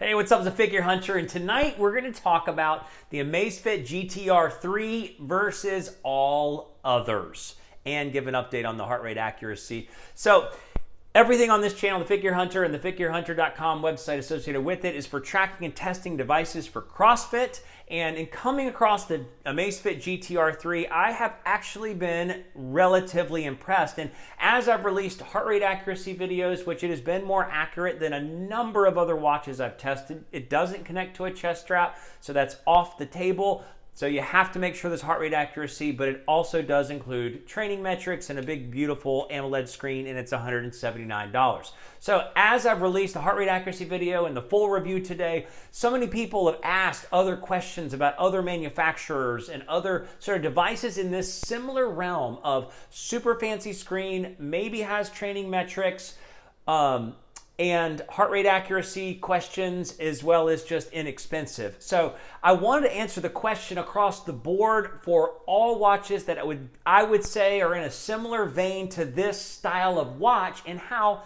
Hey, what's up? It's a Figure Hunter, and tonight we're going to talk about the Amazfit GTR3 versus all others and give an update on the heart rate accuracy. So, everything on this channel, the Figure Hunter and the FigureHunter.com website associated with it, is for tracking and testing devices for CrossFit. And in coming across the Amazfit GTR3, I have actually been relatively impressed. And as I've released heart rate accuracy videos, which it has been more accurate than a number of other watches I've tested, it doesn't connect to a chest strap, so that's off the table. So you have to make sure there's heart rate accuracy, but it also does include training metrics and a big, beautiful AMOLED screen, and it's $179. So as I've released the heart rate accuracy video and the full review today, so many people have asked other questions about other manufacturers and other sort of devices in this similar realm of super fancy screen, maybe has training metrics, and heart rate accuracy questions, as well as just inexpensive. So I wanted to answer the question across the board for all watches that I would say are in a similar vein to this style of watch, and how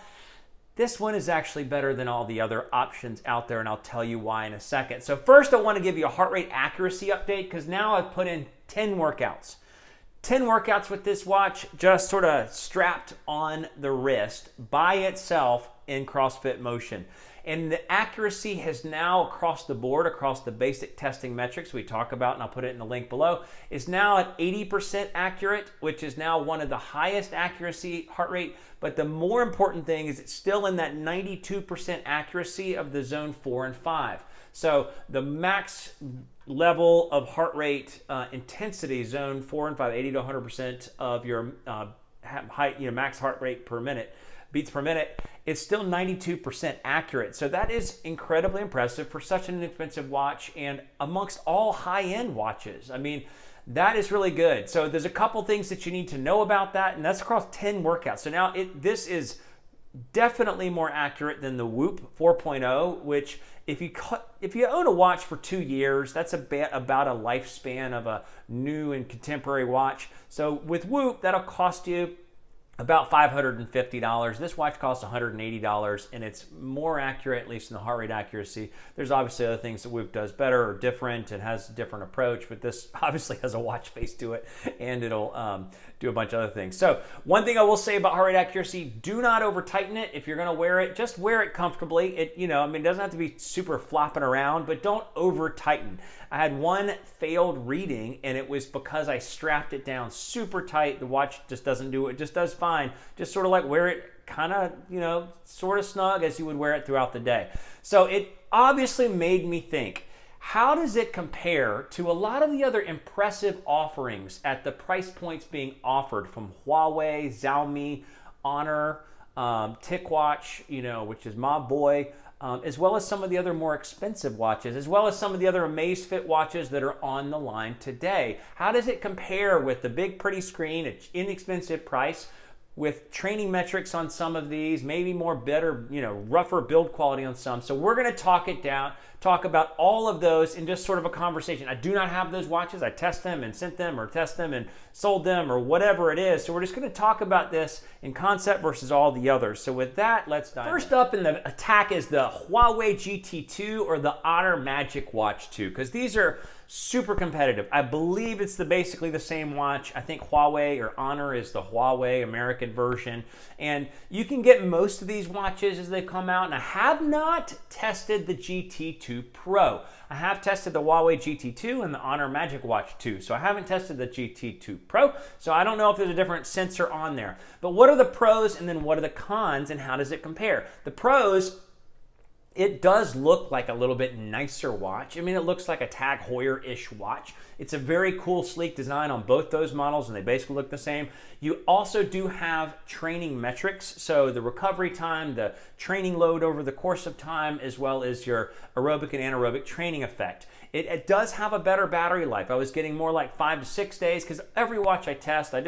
this one is actually better than all the other options out there, and I'll tell you why in a second. So first, I want to give you a heart rate accuracy update, because now I've put in 10 workouts. 10 workouts with this watch, just sort of strapped on the wrist by itself in CrossFit motion. And the accuracy has now, across the board, across the basic testing metrics we talk about, and I'll put it in the link below, is now at 80% accurate, which is now one of the highest accuracy heart rate. But the more important thing is it's still in that 92% accuracy of the zone 4 and 5. So the max level of heart rate intensity, zone 4 and 5, 80 to 100% of your max heart rate per minute, beats per minute, it's still 92% accurate. So that is incredibly impressive for such an inexpensive watch, and amongst all high-end watches. I mean, that is really good. So there's a couple things that you need to know about that, and that's across 10 workouts. So now this is definitely more accurate than the Whoop 4.0, which if you own a watch for 2 years, that's about a lifespan of a new and contemporary watch. So with Whoop, that'll cost you about $550. This watch costs $180, and it's more accurate, at least in the heart rate accuracy. There's obviously other things that Whoop does better or different and has a different approach, but this obviously has a watch face to it, and it'll do a bunch of other things. So one thing I will say about heart rate accuracy, do not over tighten it. If you're gonna wear it, just wear it comfortably. It doesn't have to be super flopping around, but don't over tighten. I had one failed reading, and it was because I strapped it down super tight. The watch just doesn't do it. It just does fine. Just sort of like wear it kind of, sort of snug as you would wear it throughout the day. So it obviously made me think, how does it compare to a lot of the other impressive offerings at the price points being offered from Huawei, Xaomi, Honor, TicWatch, which is Mobvoi, as well as some of the other more expensive watches, as well as some of the other Amazfit watches that are on the line today. How does it compare with the big pretty screen at inexpensive price, with training metrics on some of these, maybe rougher build quality on some? So we're gonna talk about all of those in just sort of a conversation. I do not have those watches. I test them and sent them, or test them and sold them, or whatever it is. So we're just gonna talk about this in concept versus all the others. So with that, let's dive in. First up in the attack is the Huawei GT2 or the Honor Magic Watch 2, because these are super competitive. I believe it's basically the same watch. I think Huawei or Honor is the Huawei American version. And you can get most of these watches as they come out. And I have not tested the GT2 Pro. I have tested the Huawei GT2 and the Honor Magic Watch 2. So I haven't tested the GT2 Pro. So I don't know if there's a different sensor on there. But what are the pros, and then what are the cons, and how does it compare? The pros, it does look like a little bit nicer watch. I mean, it looks like a Tag Heuer-ish watch. It's a very cool, sleek design on both those models, and they basically look the same. You also do have training metrics, so the recovery time, the training load over the course of time, as well as your aerobic and anaerobic training effect. It does have a better battery life. I was getting more like 5 to 6 days, because every watch I test, I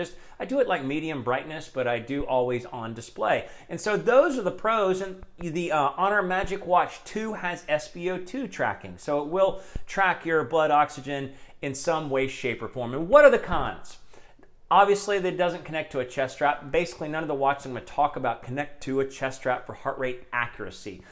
do it like medium brightness, but I do always on display. And so those are the pros. And the Honor Magic Watch 2 has SpO2 tracking, so it will track your blood oxygen in some way, shape, or form. And what are the cons? Obviously, that doesn't connect to a chest strap. Basically, none of the watches I'm going to talk about connect to a chest strap for heart rate accuracy.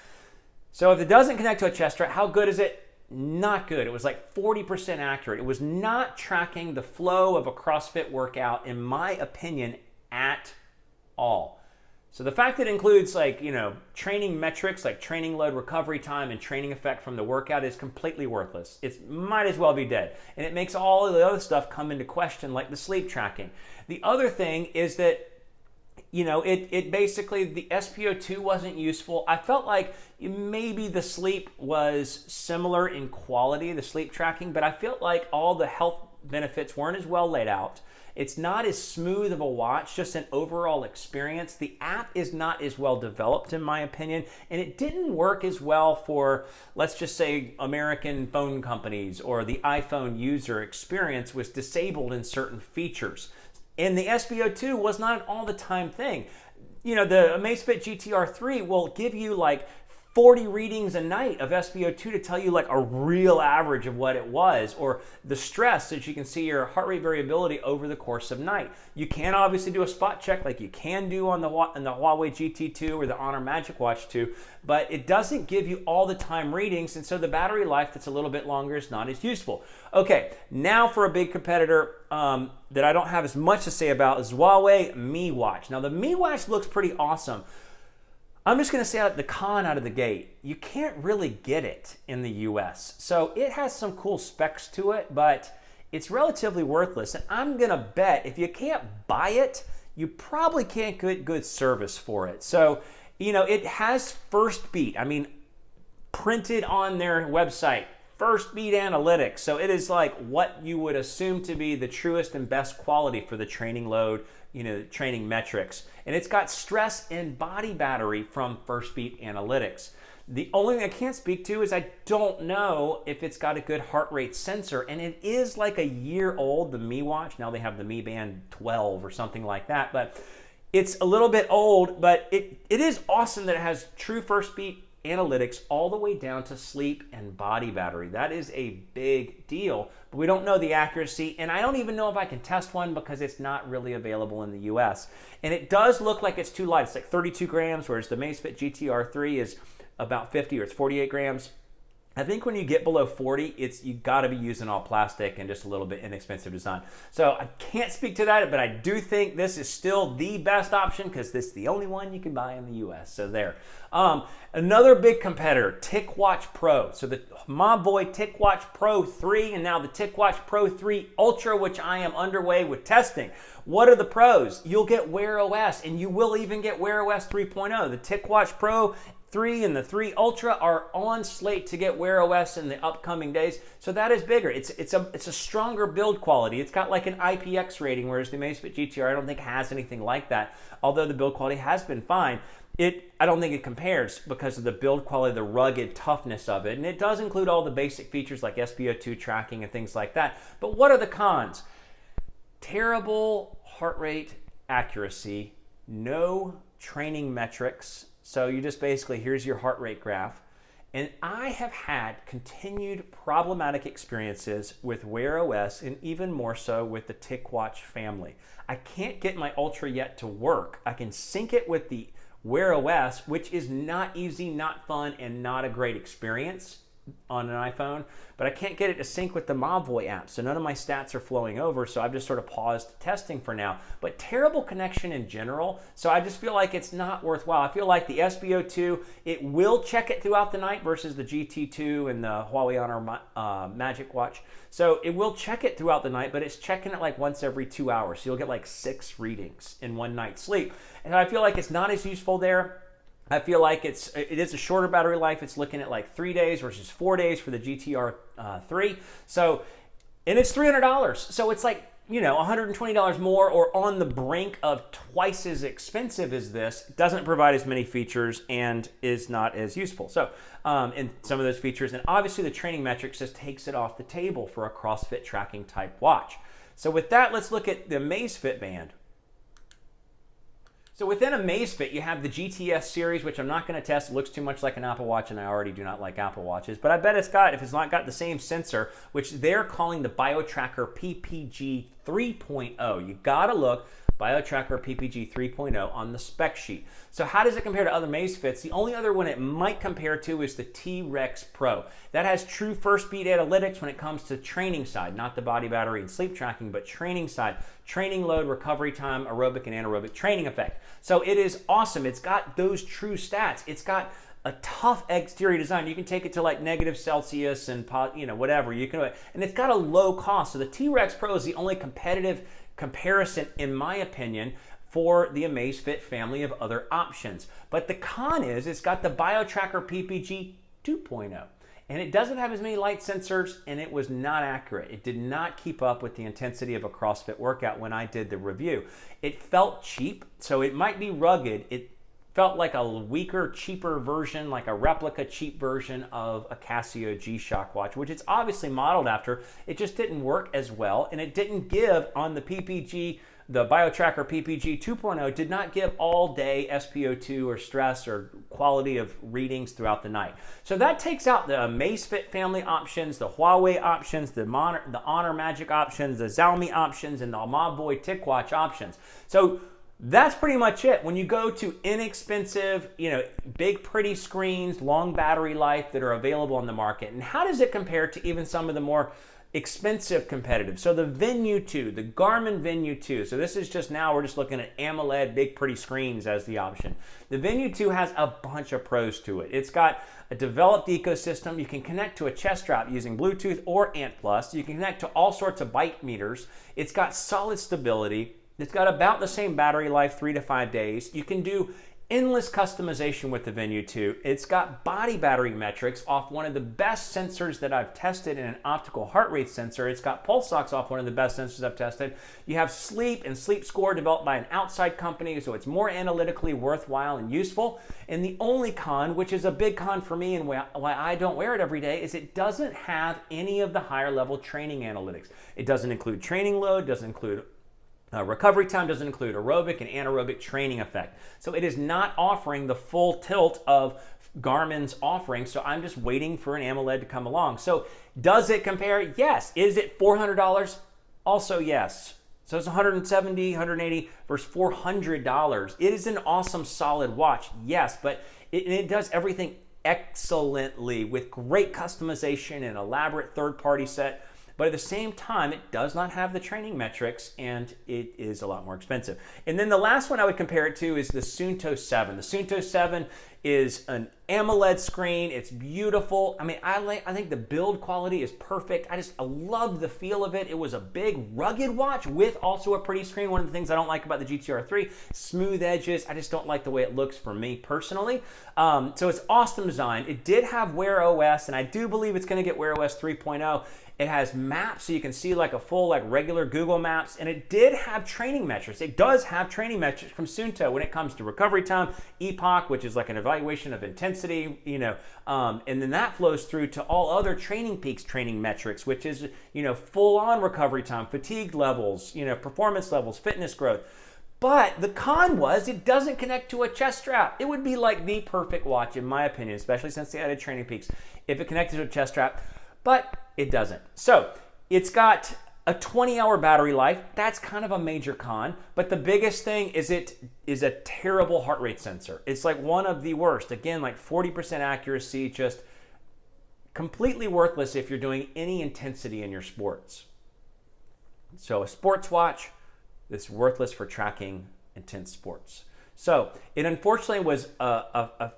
So if it doesn't connect to a chest strap, how good is it? Not good. It was like 40% accurate. It was not tracking the flow of a CrossFit workout, in my opinion, at all. So the fact that it includes training metrics like training load, recovery time, and training effect from the workout is completely worthless. It might as well be dead. And it makes all of the other stuff come into question, like the sleep tracking. The other thing is that it basically, the SpO2 wasn't useful. I felt like maybe the sleep was similar in quality, the sleep tracking, but I felt like all the health benefits weren't as well laid out. It's not as smooth of a watch, just an overall experience. The app is not as well developed, in my opinion, and it didn't work as well for, let's just say, American phone companies, or the iPhone user experience was disabled in certain features. And the SpO2 was not an all the time thing. The Amazfit GTR3 will give you like 40 readings a night of SpO2 to tell you like a real average of what it was, or the stress, so that you can see your heart rate variability over the course of night. You can obviously do a spot check like you can do on the Huawei GT2 or the Honor Magic Watch 2, but it doesn't give you all the time readings, and so the battery life that's a little bit longer is not as useful. Okay, now for a big competitor that I don't have as much to say about is Huawei Mi Watch. Now the Mi Watch looks pretty awesome. I'm just going to say the con out of the gate, you can't really get it in the US. So it has some cool specs to it, but it's relatively worthless. And I'm going to bet if you can't buy it, you probably can't get good service for it. So, it has First Beat. Printed on their website, First Beat Analytics. So it is like what you would assume to be the truest and best quality for the training load, training metrics. And it's got stress and body battery from First Beat Analytics. The only thing I can't speak to is I don't know if it's got a good heart rate sensor, and it is like a year old, the Mi Watch. Now they have the Mi Band 12 or something like that, but it's a little bit old, but it is awesome that it has true First Beat Analytics all the way down to sleep and body battery. That is a big deal, but we don't know the accuracy, and I don't even know if I can test one because it's not really available in the US. And it does look like it's too light. It's like 32 grams, whereas the Amazfit GTR3 is about 50, or it's 48 grams. I think when you get below 40, you got to be using all plastic and just a little bit inexpensive design. So I can't speak to that, but I do think this is still the best option because this is the only one you can buy in the US. So there. Another big competitor, TicWatch Pro. So the Mobvoi TicWatch Pro 3 and now the TicWatch Pro 3 Ultra, which I am underway with testing. What are the pros? You'll get Wear OS, and you will even get Wear OS 3.0. The TicWatch Pro 3 and the 3 Ultra are on slate to get Wear OS in the upcoming days, so that is bigger. It's a stronger build quality. It's got like an IPX rating, whereas the Amazfit GTR I don't think has anything like that. Although the build quality has been fine, I don't think it compares because of the build quality, the rugged toughness of it, and it does include all the basic features like SpO2 tracking and things like that. But what are the cons? Terrible heart rate accuracy, no training metrics. So you just basically, here's your heart rate graph. And I have had continued problematic experiences with Wear OS, and even more so with the TicWatch family. I can't get my Ultra yet to work. I can sync it with the Wear OS, which is not easy, not fun, and not a great experience on an iPhone, but I can't get it to sync with the Mobvoi app, so none of my stats are flowing over, so I've just sort of paused testing for now. But terrible connection in general, so I just feel like it's not worthwhile. I feel like the SpO2, it will check it throughout the night versus the GT2 and the Huawei Honor Magic Watch. So it will check it throughout the night, but it's checking it like once every 2 hours, so you'll get like 6 readings in one night's sleep. And I feel like it's not as useful there. I feel like it is a shorter battery life. It's looking at like 3 days versus 4 days for the GTR3. So, and it's $300. So it's like, $120 more, or on the brink of twice as expensive as this. Doesn't provide as many features and is not as useful. So, in some of those features, and obviously the training metrics just takes it off the table for a CrossFit tracking type watch. So with that, let's look at the Amazfit band. So within Amazfit, you have the GTS series, which I'm not going to test. It looks too much like an Apple Watch, and I already do not like Apple Watches. But I bet if it's not got the same sensor, which they're calling the BioTracker PPG 3.0. You got to look. BioTracker PPG 3.0 on the spec sheet. So how does it compare to other Amazfits? The only other one it might compare to is the T-Rex Pro. That has true first beat analytics when it comes to training side, not the body, battery, and sleep tracking, but training side. Training load, recovery time, aerobic and anaerobic training effect. So it is awesome. It's got those true stats. It's got a tough exterior design. You can take it to like -Celsius and whatever you can, and it's got a low cost. So the T-Rex Pro is the only competitive comparison, in my opinion, for the Amazfit family of other options. But the con is it's got the BioTracker PPG 2.0. And it doesn't have as many light sensors, and it was not accurate. It did not keep up with the intensity of a CrossFit workout when I did the review. It felt cheap, so it might be rugged. It felt like a weaker, cheaper version, like a replica cheap version of a Casio G-Shock watch, which it's obviously modeled after. It just didn't work as well, and it didn't give on the PPG. The BioTracker PPG 2.0 did not give all day SpO2 or stress or quality of readings throughout the night. So that takes out the Amazfit family options, the Huawei options, the Honor Magic options, the Xiaomi options, and the Mobvoi TicWatch options. So that's pretty much it. When you go to inexpensive, big pretty screens, long battery life that are available on the market, and how does it compare to even some of the more expensive competitive? So the Venu 2, the Garmin Venu 2. So this is just now, we're just looking at AMOLED big pretty screens as the option. The Venu 2 has a bunch of pros to it. It's got a developed ecosystem. You can connect to a chest strap using Bluetooth or Ant+. You can connect to all sorts of bike meters. It's got solid stability. It's got about the same battery life, 3 to 5 days. You can do endless customization with the Venu 2. It's got body battery metrics off one of the best sensors that I've tested in an optical heart rate sensor. It's got pulse ox off one of the best sensors I've tested. You have sleep and sleep score developed by an outside company, so it's more analytically worthwhile and useful. And the only con, which is a big con for me and why I don't wear it every day, is it doesn't have any of the higher level training analytics. It doesn't include training load, doesn't include recovery time, doesn't include aerobic and anaerobic training effect. So it is not offering the full tilt of Garmin's offering, so I'm just waiting for an AMOLED to come along. So does it compare? Yes. Is it $400? Also yes. So it's $170, $180 versus $400. It is an awesome, solid watch, yes, but it does everything excellently with great customization and elaborate third-party set. But at the same time, it does not have the training metrics, and it is a lot more expensive. And then the last one I would compare it to is the Suunto 7. The Suunto 7 is an AMOLED screen. It's beautiful. I mean, I think the build quality is perfect. I love the feel of it. It was a big, rugged watch with also a pretty screen. One of the things I don't like about the GTR3, smooth edges. I just don't like the way it looks for me personally. So it's awesome design. It did have Wear OS, and I do believe it's going to get Wear OS 3.0. It has maps, so you can see like a full regular Google Maps, and it did have training metrics. It does have training metrics from Suunto when it comes to recovery time, epoch, which is like an evaluation of intensity, and then that flows through to all other Training Peaks training metrics, which is, full-on recovery time, fatigue levels, performance levels, fitness growth. But the con was it doesn't connect to a chest strap. It would be like the perfect watch, in my opinion, especially since they added Training Peaks, if it connected to a chest strap. But it doesn't. So it's got a 20-hour battery life. That's kind of a major con. But the biggest thing is it is a terrible heart rate sensor. It's like one of the worst. Again, like 40% accuracy, just completely worthless if you're doing any intensity in your sports. So a sports watch that's worthless for tracking intense sports. So it unfortunately was a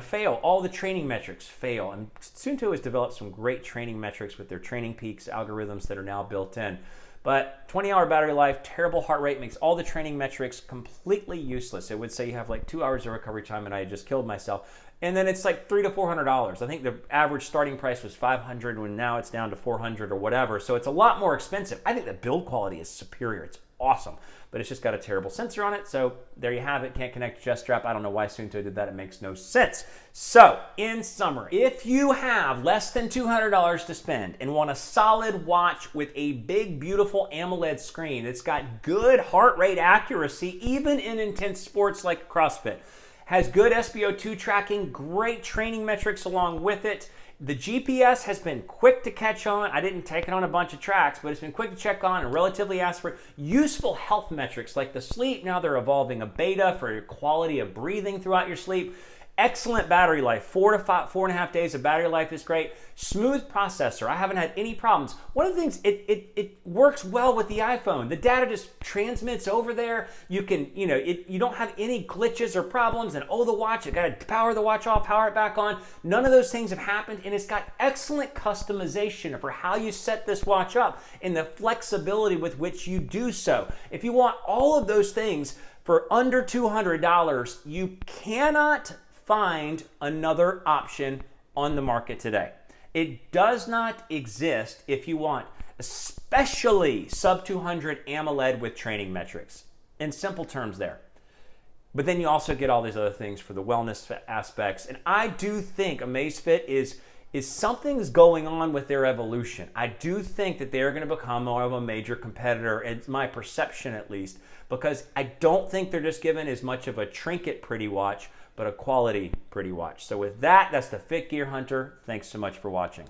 fail. All the training metrics fail. And Suunto has developed some great training metrics with their Training Peaks algorithms that are now built in. But 20-hour battery life, terrible heart rate, makes all the training metrics completely useless. It would say you have like 2 hours of recovery time and I just killed myself. And then it's like $300 to $400. I think the average starting price was $500 when now it's down to $400 or whatever. So it's a lot more expensive. I think the build quality is superior. It's awesome. But it's just got a terrible sensor on it. So there you have it. Can't connect to chest strap. I don't know why Suunto did that. It makes no sense. So in summary, if you have less than $200 to spend and want a solid watch with a big, beautiful AMOLED screen, it's got good heart rate accuracy, even in intense sports like CrossFit, Has good SpO2 tracking, great training metrics along with it. The GPS has been quick to catch on. I didn't take it on a bunch of tracks, but it's been quick to check on and relatively accurate. Useful health metrics like the sleep. Now they're evolving a beta for your quality of breathing throughout your sleep. Excellent battery life, 4.5 days of battery life is great. Smooth processor, I haven't had any problems. One of the things, it works well with the iPhone. The data just transmits over there. You can, you don't have any glitches or problems. And the watch, you gotta power the watch off, power it back on. None of those things have happened, and it's got excellent customization for how you set this watch up and the flexibility with which you do so. If you want all of those things for under $200, you cannot find another option on the market today. It does not exist if you want, especially sub 200 AMOLED with training metrics. In simple terms there. But then you also get all these other things for the wellness aspects. And I do think Amazfit is something's going on with their evolution. I do think that they're going to become more of a major competitor, it's my perception at least, because I don't think they're just given as much of a trinket pretty watch, but a quality pretty watch. So with that, that's the Fit Gear Hunter. Thanks so much for watching.